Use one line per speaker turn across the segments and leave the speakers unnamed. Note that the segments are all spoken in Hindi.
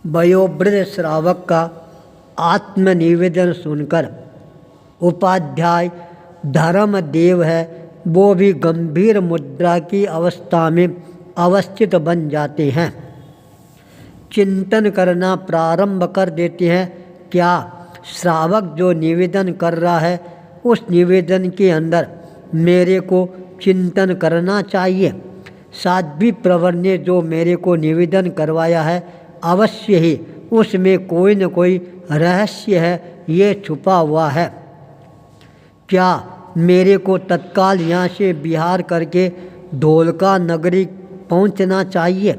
वयोवृद्ध श्रावक का आत्मनिवेदन सुनकर उपाध्याय धर्मदेव है वो भी गंभीर मुद्रा की अवस्था में अवस्थित बन जाते हैं। चिंतन करना प्रारंभ कर देते हैं। क्या श्रावक जो निवेदन कर रहा है उस निवेदन के अंदर मेरे को चिंतन करना चाहिए। साध्वी प्रवर ने जो मेरे को निवेदन करवाया है अवश्य ही उसमें कोई न कोई रहस्य है, ये छुपा हुआ है। क्या मेरे को तत्काल यहाँ से विहार करके धोलका नगरी पहुँचना चाहिए?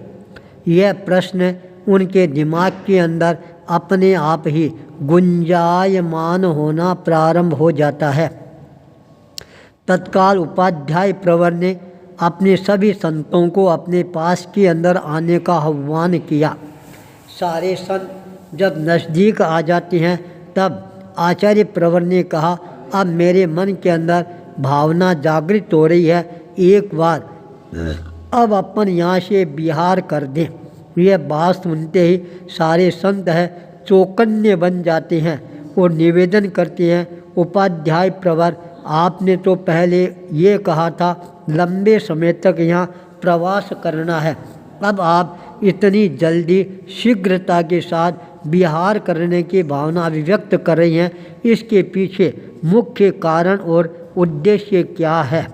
यह प्रश्न उनके दिमाग के अंदर अपने आप ही गुंजायमान होना प्रारंभ हो जाता है। तत्काल उपाध्याय प्रवर ने अपने सभी संतों को अपने पास के अंदर आने का आह्वान किया। सारे संत जब नज़दीक आ जाते हैं तब आचार्य प्रवर ने कहा, अब मेरे मन के अंदर भावना जागृत हो रही है, एक बार अब अपन यहाँ से विहार कर दें। यह बात सुनते ही सारे संत है चौकन्ने बन जाते हैं और निवेदन करते हैं, उपाध्याय प्रवर आपने तो पहले ये कहा था लंबे समय तक यहाँ प्रवास करना है, अब आप इतनी जल्दी शीघ्रता के साथ विहार करने की भावना अभिव्यक्त कर रही हैं, इसके पीछे मुख्य कारण और उद्देश्य क्या है?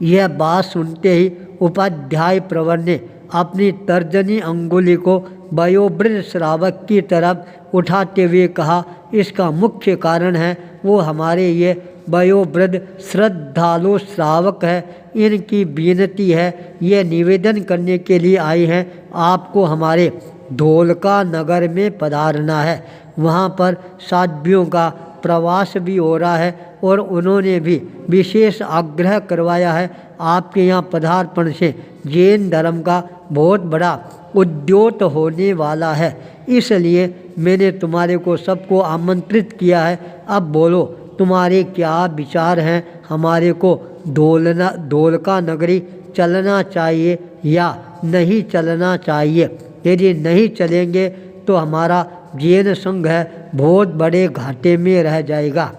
यह बात सुनते ही उपाध्याय प्रवर ने अपनी तर्जनी अंगुली को वयोवृद्ध श्रावक की तरफ उठाते हुए कहा, इसका मुख्य कारण है वो हमारे ये वयोवृद्ध श्रद्धालु श्रावक है, इनकी विनती है, ये निवेदन करने के लिए आए हैं आपको हमारे धोलका नगर में पधारना है। वहाँ पर साध्वियों का प्रवास भी हो रहा है और उन्होंने भी विशेष आग्रह करवाया है आपके यहाँ पधारपण से जैन धर्म का बहुत बड़ा उद्योत होने वाला है, इसलिए मैंने तुम्हारे को सबको आमंत्रित किया है। अब बोलो तुम्हारे क्या विचार हैं, हमारे को धोलका नगरी चलना चाहिए या नहीं चलना चाहिए? यदि नहीं चलेंगे तो हमारा जैन संघ है बहुत बड़े घाटे में रह जाएगा।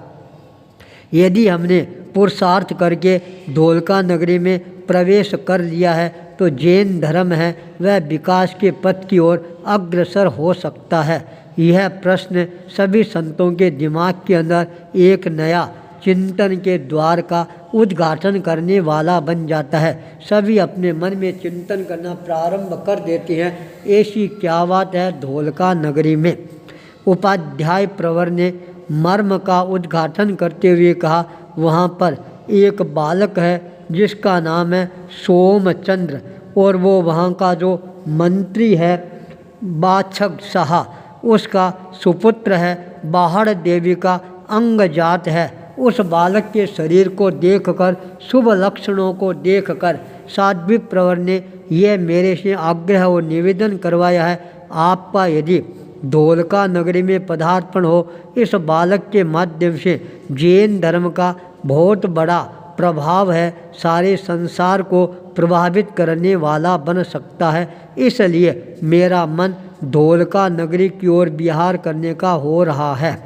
यदि हमने पुरुषार्थ करके धोलका नगरी में प्रवेश कर लिया है तो जैन धर्म है वह विकास के पथ की ओर अग्रसर हो सकता है। यह प्रश्न सभी संतों के दिमाग के अंदर एक नया चिंतन के द्वार का उद्घाटन करने वाला बन जाता है। सभी अपने मन में चिंतन करना प्रारंभ कर देते हैं, ऐसी क्या बात है धोलका नगरी में? उपाध्याय प्रवर ने मर्म का उद्घाटन करते हुए कहा, वहाँ पर एक बालक है जिसका नाम है सोमचंद्र और वो वहाँ का जो मंत्री है बाछक शाह उसका सुपुत्र है, बाहड़ देवी का अंग जात है। उस बालक के शरीर को देखकर, शुभ लक्षणों को देखकर साध्वी प्रवर ने यह मेरे से आग्रह और निवेदन करवाया है, आपका यदि धोलका नगरी में पदार्पण हो, इस बालक के माध्यम से जैन धर्म का बहुत बड़ा प्रभाव है, सारे संसार को प्रभावित करने वाला बन सकता है, इसलिए मेरा मन धोलका नगरी की ओर विहार करने का हो रहा है।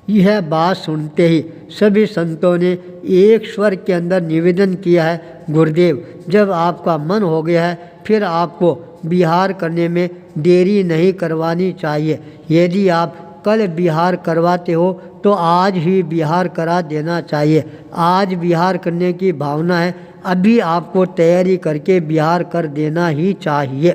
यह बात सुनते ही सभी संतों ने एक स्वर के अंदर निवेदन किया है, गुरुदेव जब आपका मन हो गया है फिर आपको विहार करने में देरी नहीं करवानी चाहिए। यदि आप कल विहार करवाते हो तो आज ही विहार करा देना चाहिए। आज विहार करने की भावना है, अभी आपको तैयारी करके विहार कर देना ही चाहिए।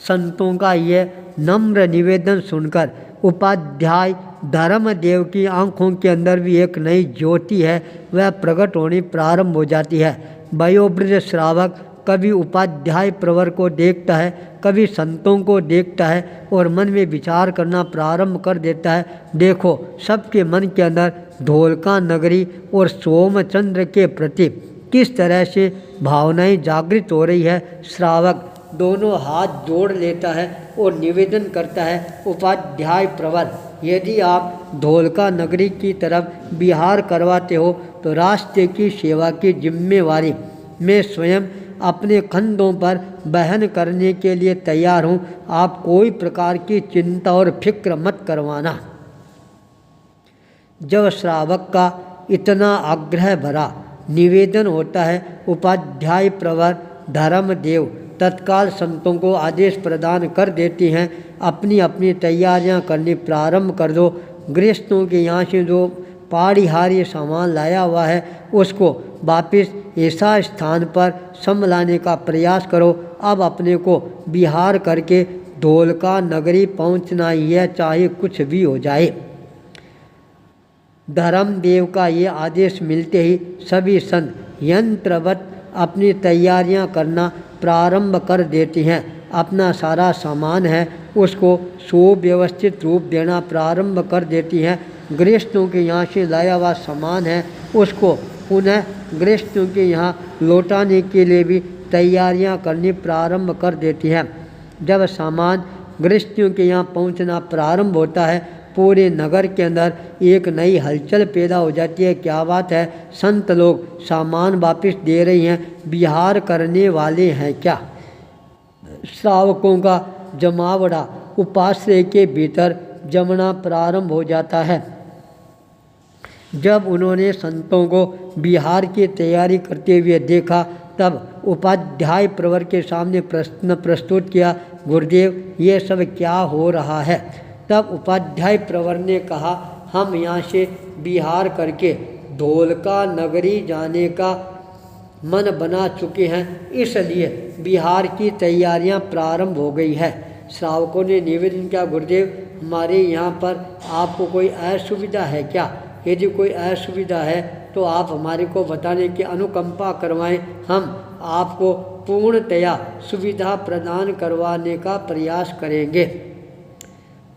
संतों का यह नम्र निवेदन सुनकर उपाध्याय धर्मदेव की आंखों के अंदर भी एक नई ज्योति है वह प्रकट होनी प्रारंभ हो जाती है। वयोवृद्ध श्रावक कभी उपाध्याय प्रवर को देखता है, कभी संतों को देखता है और मन में विचार करना प्रारंभ कर देता है, देखो सबके मन के अंदर धोलका नगरी और सोमचंद्र के प्रति किस तरह से भावनाएं जागृत हो रही है। श्रावक दोनों हाथ जोड़ लेता है और निवेदन करता है, उपाध्याय प्रवर यदि आप धोलका नगरी की तरफ विहार करवाते हो तो रास्ते की सेवा की जिम्मेवारी मैं स्वयं अपने कंधों पर वहन करने के लिए तैयार हूँ। आप कोई प्रकार की चिंता और फिक्र मत करवाना। जब श्रावक का इतना आग्रह भरा निवेदन होता है, उपाध्याय प्रवर धर्मदेव तत्काल संतों को आदेश प्रदान कर देती हैं, अपनी अपनी तैयारियां करनी प्रारंभ कर दो। गृहस्थों के यहाँ से जो पाड़ीहारी सामान लाया हुआ है उसको वापस ऐसा स्थान पर संभलाने का प्रयास करो। अब अपने को विहार करके धोलका नगरी पहुँचना ही है, चाहे कुछ भी हो जाए। धर्मदेव का ये आदेश मिलते ही सभी संत यंत्रवत अपनी तैयारियां करना प्रारंभ कर देती हैं। अपना सारा सामान है उसको सुव्यवस्थित रूप देना प्रारंभ कर देती हैं। गृहस्थों के यहाँ से लाया हुआ सामान है उसको पुनः गृहस्थों के यहाँ लौटाने के लिए भी तैयारियां करनी प्रारंभ कर देती हैं। जब सामान गृहस्थियों के यहाँ पहुँचना प्रारंभ होता है, पूरे नगर के अंदर एक नई हलचल पैदा हो जाती है। क्या बात है, संत लोग सामान वापस दे रही हैं, विहार करने वाले हैं क्या। श्रावकों का जमावड़ा उपाश्रय के भीतर जमना प्रारंभ हो जाता है। जब उन्होंने संतों को विहार की तैयारी करते हुए देखा, तब उपाध्याय प्रवर के सामने प्रश्न प्रस्तुत किया, गुरुदेव ये सब क्या हो रहा है। तब उपाध्याय प्रवर ने कहा, हम यहाँ से विहार करके धोलका नगरी जाने का मन बना चुके हैं, इसलिए विहार की तैयारियां प्रारंभ हो गई है। श्रावकों ने निवेदन किया, गुरुदेव हमारे यहाँ पर आपको कोई असुविधा है क्या। यदि कोई असुविधा है तो आप हमारे को बताने की अनुकंपा करवाएं, हम आपको पूर्णतया सुविधा प्रदान करवाने का प्रयास करेंगे।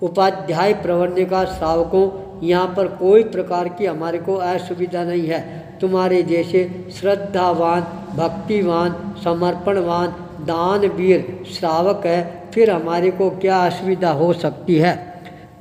उपाध्याय प्रवर ने कहा, श्रावकों यहाँ पर कोई प्रकार की हमारे को असुविधा नहीं है। तुम्हारे जैसे श्रद्धावान, भक्तिवान, समर्पणवान, दानवीर श्रावक है, फिर हमारे को क्या असुविधा हो सकती है।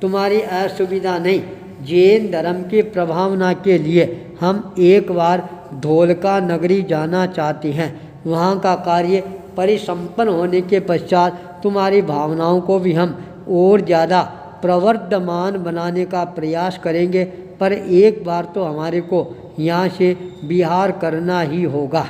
तुम्हारी असुविधा नहीं, जैन धर्म की प्रभावना के लिए हम एक बार धोलका नगरी जाना चाहते हैं। वहाँ का कार्य परिसंपन्न होने के पश्चात तुम्हारी भावनाओं को भी हम और ज़्यादा प्रवर्धमान बनाने का प्रयास करेंगे, पर एक बार तो हमारे को यहाँ से विहार करना ही होगा।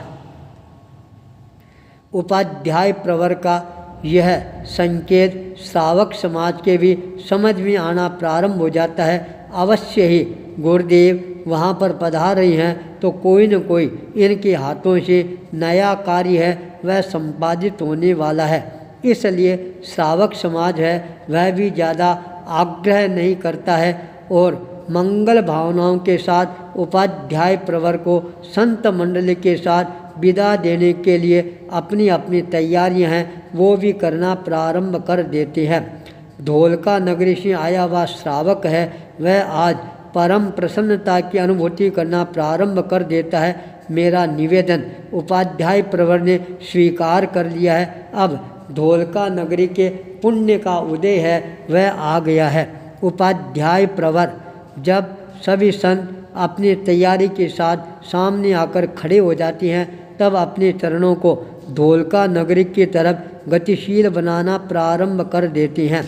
उपाध्याय प्रवर का यह संकेत श्रावक समाज के भी समझ में आना प्रारंभ हो जाता है। अवश्य ही गुरुदेव वहाँ पर पधार रही हैं तो कोई न कोई इनके हाथों से नया कार्य है वह संपादित होने वाला है। इसलिए श्रावक समाज है वह भी ज़्यादा आग्रह नहीं करता है और मंगल भावनाओं के साथ उपाध्याय प्रवर को संत मंडली के साथ विदा देने के लिए अपनी अपनी तैयारियां हैं वो भी करना प्रारंभ कर देते हैं। धोलका नगरी से आया हुआ श्रावक है वह आज परम प्रसन्नता की अनुभूति करना प्रारंभ कर देता है। मेरा निवेदन उपाध्याय प्रवर ने स्वीकार कर लिया है। अब धोलका नगरी के पुण्य का उदय है वह आ गया है। उपाध्याय प्रवर जब सभी संत अपनी तैयारी के साथ सामने आकर खड़े हो जाती हैं तब अपने चरणों को धोलका नगरी की तरफ गतिशील बनाना प्रारंभ कर देती हैं।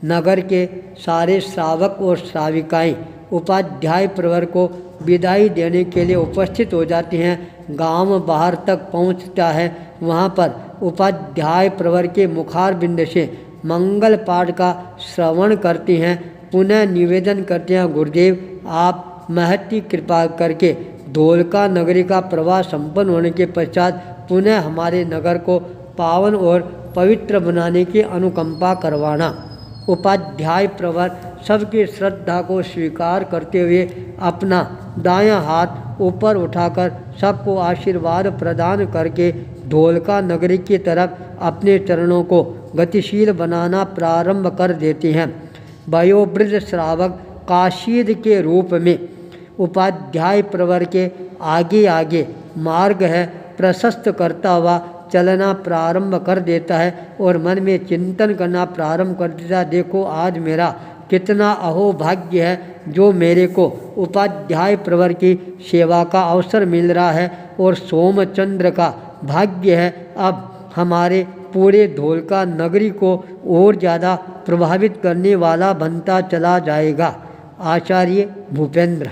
नगर के सारे श्रावक और श्राविकाएं उपाध्याय प्रवर को विदाई देने के लिए उपस्थित हो जाती हैं। गांव बाहर तक पहुंचता है, वहां पर उपाध्याय प्रवर के मुखारबिंद से मंगल पाठ का श्रवण करती हैं। पुनः निवेदन करते हैं, गुरुदेव आप महती कृपा करके धोलका नगरी का प्रवाह संपन्न होने के पश्चात पुनः हमारे नगर को पावन और पवित्र बनाने की अनुकंपा करवाना। उपाध्याय प्रवर सबकी श्रद्धा को स्वीकार करते हुए अपना दायां हाथ ऊपर उठाकर सबको आशीर्वाद प्रदान करके धोलका नगरी की तरफ अपने चरणों को गतिशील बनाना प्रारंभ कर देते हैं। वयोवृद्ध श्रावक काशीद के रूप में उपाध्याय प्रवर के आगे आगे मार्ग है प्रशस्त करता हुआ चलना प्रारंभ कर देता है और मन में चिंतन करना प्रारंभ कर देता है, देखो आज मेरा कितना अहोभाग्य है जो मेरे को उपाध्याय प्रवर की सेवा का अवसर मिल रहा है और सोमचंद्र का भाग्य है अब हमारे पूरे धोलका नगरी को और ज़्यादा प्रभावित करने वाला बनता चला जाएगा। आचार्य भूपेंद्र।